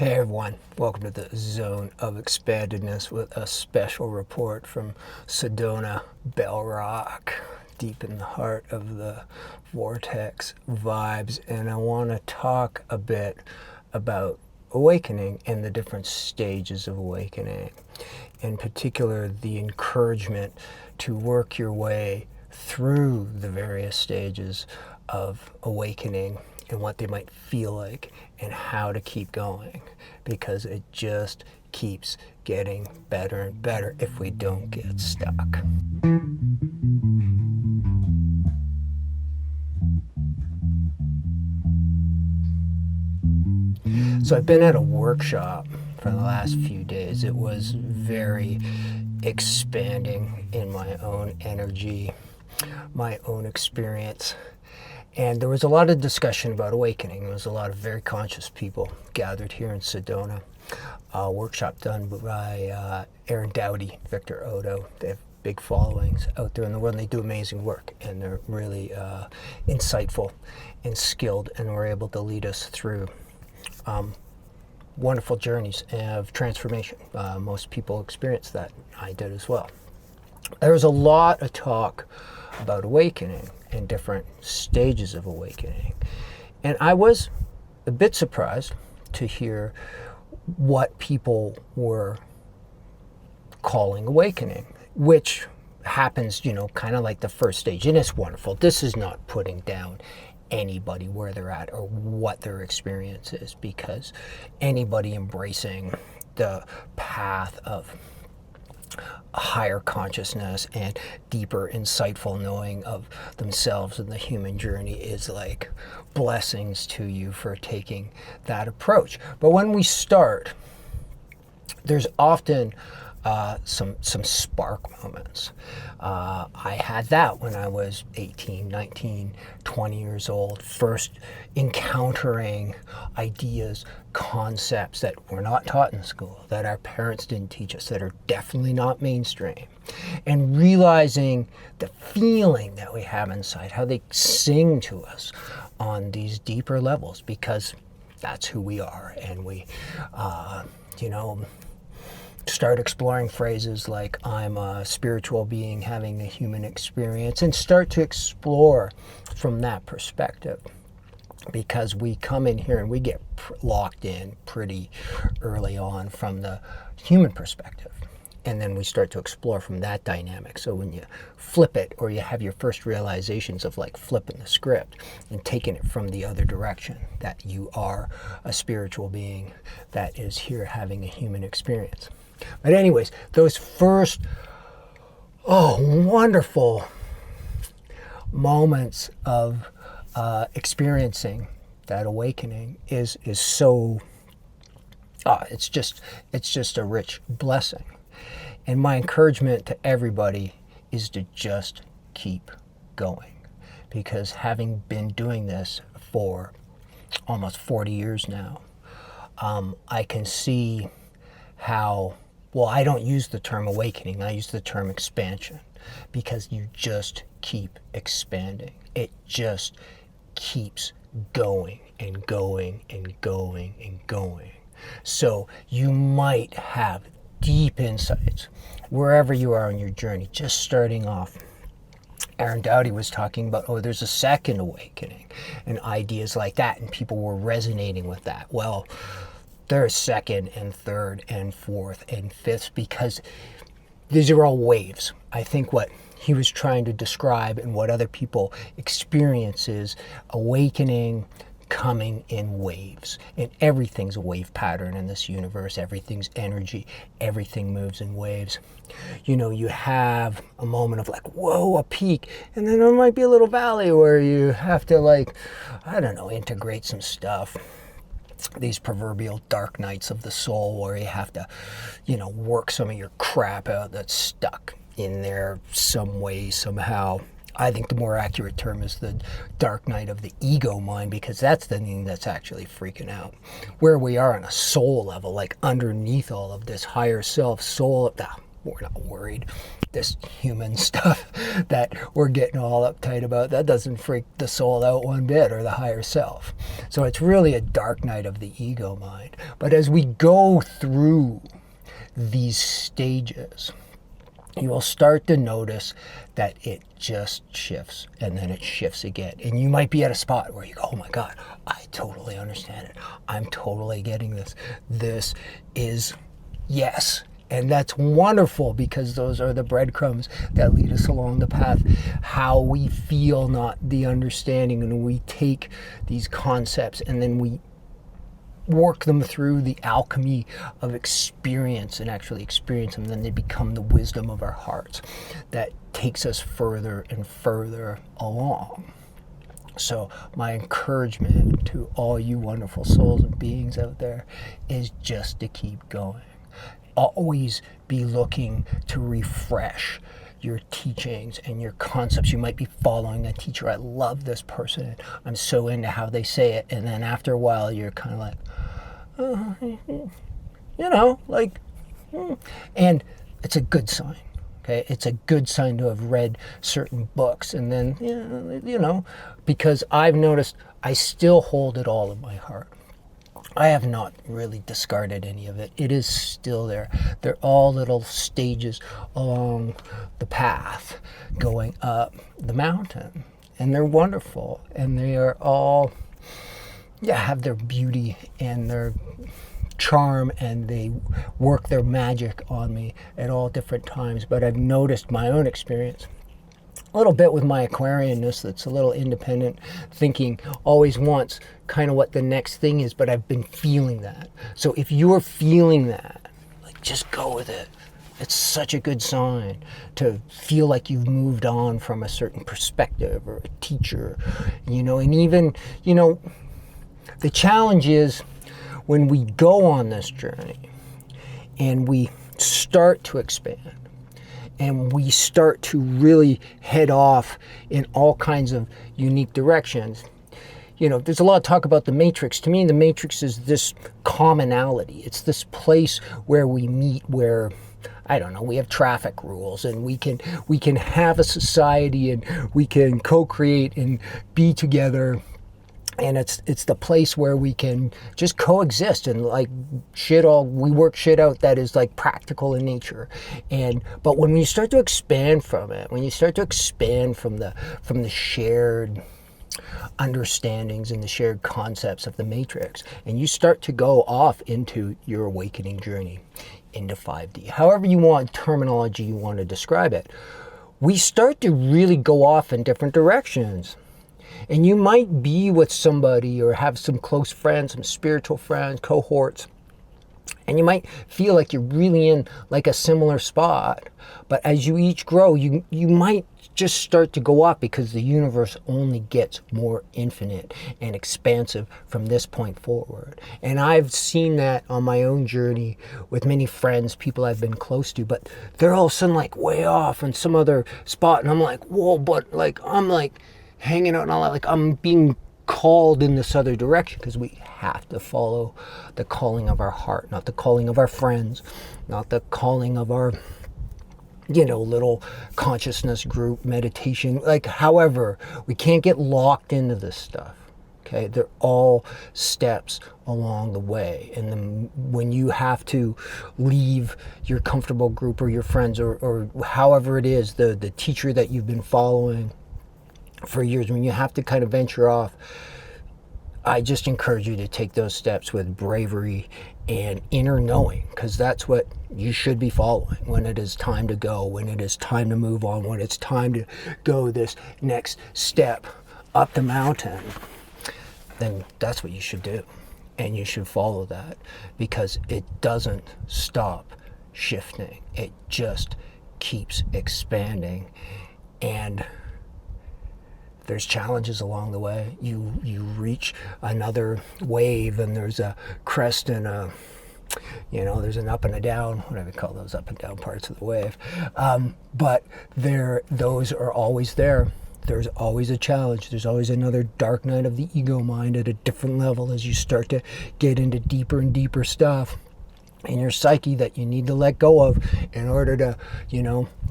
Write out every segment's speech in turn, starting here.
Hey everyone, welcome to the Zone of Expandedness with a special report from Sedona, Bell Rock, deep in the heart of the Vortex vibes. And I want to talk a bit about awakening and the different stages of awakening. In particular, the encouragement to work your way through the various stages of awakening and what they might feel like and how to keep going, because it just keeps getting better and better if we don't get stuck. So I've been at a workshop for the last few days. It was very expanding in my own energy, my own experience. And there was a lot of discussion about awakening. There was a lot of very conscious people gathered here in Sedona. A workshop done by Doughty, Victor Oddo. They have big followings out there in the world, and they do amazing work. And they're really insightful and skilled, and were able to lead us through wonderful journeys of transformation. Most people experience that. I did as well. There was a lot of talk about awakening and different stages of awakening. And I was a bit surprised to hear what people were calling awakening, which happens, kind of like the first stage. And it's wonderful. This is not putting down anybody where they're at or what their experience is, because anybody embracing the path of higher consciousness and deeper insightful knowing of themselves and the human journey is like blessings to you for taking that approach. But when we start, there's often some spark moments. I had that when I was 18, 19, 20 years old, first encountering ideas, concepts that were not taught in school, that our parents didn't teach us, that are definitely not mainstream, and realizing the feeling that we have inside, how they sing to us on these deeper levels, because that's who we are. And we, start exploring phrases like I'm a spiritual being having a human experience, and start to explore from that perspective, because we come in here and we get locked in pretty early on from the human perspective, and then we start to explore from that dynamic. So when you flip it, or you have your first realizations of like flipping the script and taking it from the other direction, that you are a spiritual being that is here having a human experience. But anyways, those first, wonderful moments of experiencing that awakening is so, it's just a rich blessing. And my encouragement to everybody is to just keep going, because having been doing this for almost 40 years now, I can see how, I don't use the term awakening, I use the term expansion, because you just keep expanding. It just keeps going and going and going and going. So you might have deep insights wherever you are on your journey, just starting off. Doughty was talking about, there's a second awakening, and ideas like that, and people were resonating with that. Well, there's second and third and fourth and fifth, because these are all waves. I think what he was trying to describe and what other people experience is awakening coming in waves. And everything's a wave pattern in this universe. Everything's energy. Everything moves in waves. You have a moment of like, whoa, a peak. And then there might be a little valley where you have to integrate some stuff. These proverbial dark nights of the soul, where you have to, work some of your crap out that's stuck in there some way, somehow. I think the more accurate term is the dark night of the ego mind, because that's the thing that's actually freaking out. Where we are on a soul level, like underneath all of this higher self, soul, we're not worried. This human stuff that we're getting all uptight about, that doesn't freak the soul out one bit, or the higher self. So it's really a dark night of the ego mind. But as we go through these stages, you will start to notice that it just shifts, and then it shifts again. And you might be at a spot where you go, oh my God, I totally understand it. I'm totally getting this. This is yes. And that's wonderful, because those are the breadcrumbs that lead us along the path. How we feel, not the understanding. And we take these concepts and then we work them through the alchemy of experience and actually experience them. Then they become the wisdom of our hearts that takes us further and further along. So my encouragement to all you wonderful souls and beings out there is just to keep going. Always be looking to refresh your teachings and your concepts. You might be following a teacher. I love this person. I'm so into how they say it. And then after a while, you're kind of like, and it's a good sign. Okay, it's a good sign to have read certain books. And then, because I've noticed I still hold it all in my heart. I have not really discarded any of it. It is still there. They're all little stages along the path going up the mountain. And they're wonderful. And they are all, have their beauty and their charm, and they work their magic on me at all different times. But I've noticed my own experience a little bit with my Aquarianness, that's a little independent thinking, always wants kind of what the next thing is, but I've been feeling that. So if you're feeling that, like, just go with it. It's such a good sign to feel like you've moved on from a certain perspective or a teacher, and even, the challenge is when we go on this journey and we start to expand, and we start to really head off in all kinds of unique directions. There's a lot of talk about the matrix. To me, the matrix is this commonality. It's this place where we meet, where, I don't know, we have traffic rules, and we can have a society, and we can co-create and be together. And it's the place where we can just coexist and we work shit out that is like practical in nature. But when you start to expand from it, when you start to expand from the shared understandings and the shared concepts of the matrix, and you start to go off into your awakening journey, into 5D, however you want terminology you want to describe it, we start to really go off in different directions. And you might be with somebody or have some close friends, some spiritual friends, cohorts, and you might feel like you're really in like a similar spot. But as you each grow, you might just start to go off, because the universe only gets more infinite and expansive from this point forward. And I've seen that on my own journey with many friends, people I've been close to, but they're all of a sudden like way off in some other spot. And I'm like, whoa, but I'm hanging out and all that, I'm being called in this other direction, because we have to follow the calling of our heart, not the calling of our friends, not the calling of our little consciousness group meditation. However, we can't get locked into this stuff. Okay, they're all steps along the way. And then when you have to leave your comfortable group or your friends or however it is, the teacher that you've been following for years, when you have to kind of venture off, I just encourage you to take those steps with bravery and inner knowing, because that's what you should be following when it is time to go, when it is time to move on, when it's time to go this next step up the mountain. Then that's what you should do, and you should follow that, because it doesn't stop shifting. It just keeps expanding. And there's challenges along the way. You reach another wave, and there's a crest and there's an up and a down, whatever you call those up and down parts of the wave. But those are always there. There's always a challenge. There's always another dark night of the ego mind at a different level as you start to get into deeper and deeper stuff. in your psyche that you need to let go of in order to,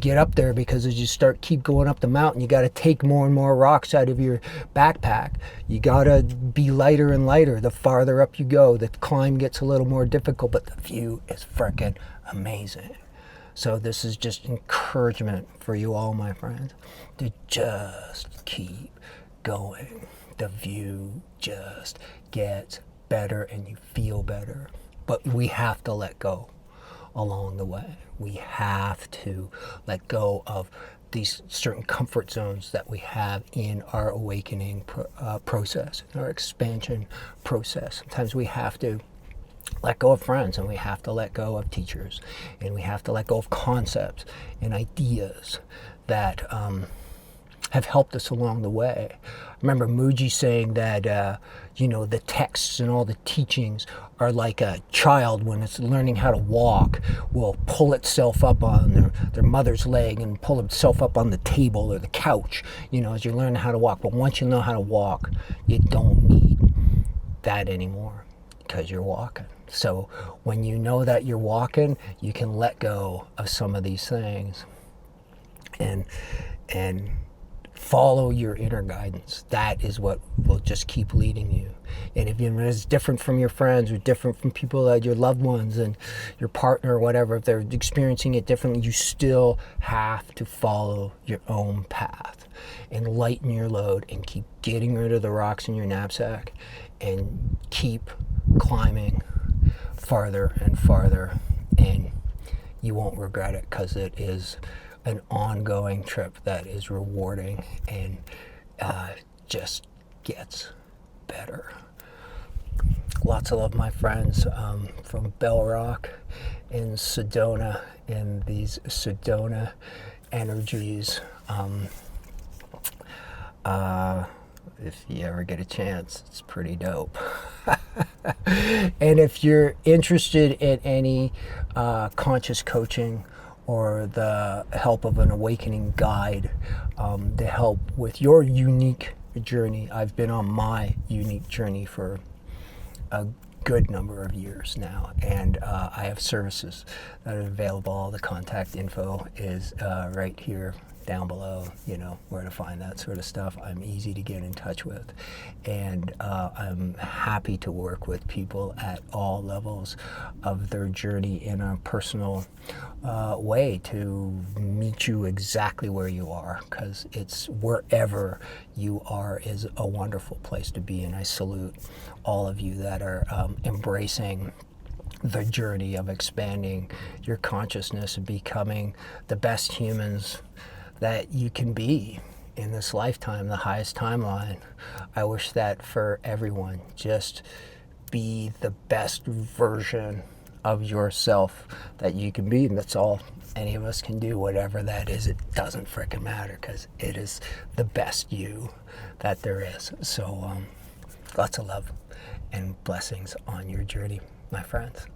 get up there. Because as you keep going up the mountain, you got to take more and more rocks out of your backpack. You got to be lighter and lighter. The farther up you go, the climb gets a little more difficult, but the view is freaking amazing. So this is just encouragement for you all, my friends, to just keep going. The view just gets better and you feel better. But we have to let go along the way. We have to let go of these certain comfort zones that we have in our awakening process, in our expansion process. Sometimes we have to let go of friends, and we have to let go of teachers, and we have to let go of concepts and ideas that have helped us along the way. I remember Muji saying that, the texts and all the teachings are like a child when it's learning how to walk will pull itself up on their mother's leg and pull itself up on the table or the couch, as you learn how to walk. But once you know how to walk, you don't need that anymore because you're walking. So when you know that you're walking, you can let go of some of these things and follow your inner guidance. That is what will just keep leading you. And if it's different from your friends or different from people, your loved ones and your partner or whatever, if they're experiencing it differently, you still have to follow your own path and lighten your load and keep getting rid of the rocks in your knapsack and keep climbing farther and farther, and you won't regret it because it is an ongoing trip that is rewarding and just gets better. Lots of love, my friends, from Bell Rock in Sedona, and these Sedona energies. If you ever get a chance, it's pretty dope. And if you're interested in any conscious coaching or the help of an awakening guide to help with your unique journey, I've been on my unique journey for a good number of years now, and I have services that are available. All the contact info is right here down below, where to find that sort of stuff. I'm easy to get in touch with, and I'm happy to work with people at all levels of their journey in a personal way to meet you exactly where you are, because it's wherever you are is a wonderful place to be. And I salute all of you that are embracing the journey of expanding your consciousness and becoming the best humans that you can be in this lifetime, the highest timeline. I wish that for everyone. Just be the best version of yourself that you can be, and that's all any of us can do. Whatever that is, it doesn't frickin' matter, because it is the best you that there is. So lots of love and blessings on your journey, my friends.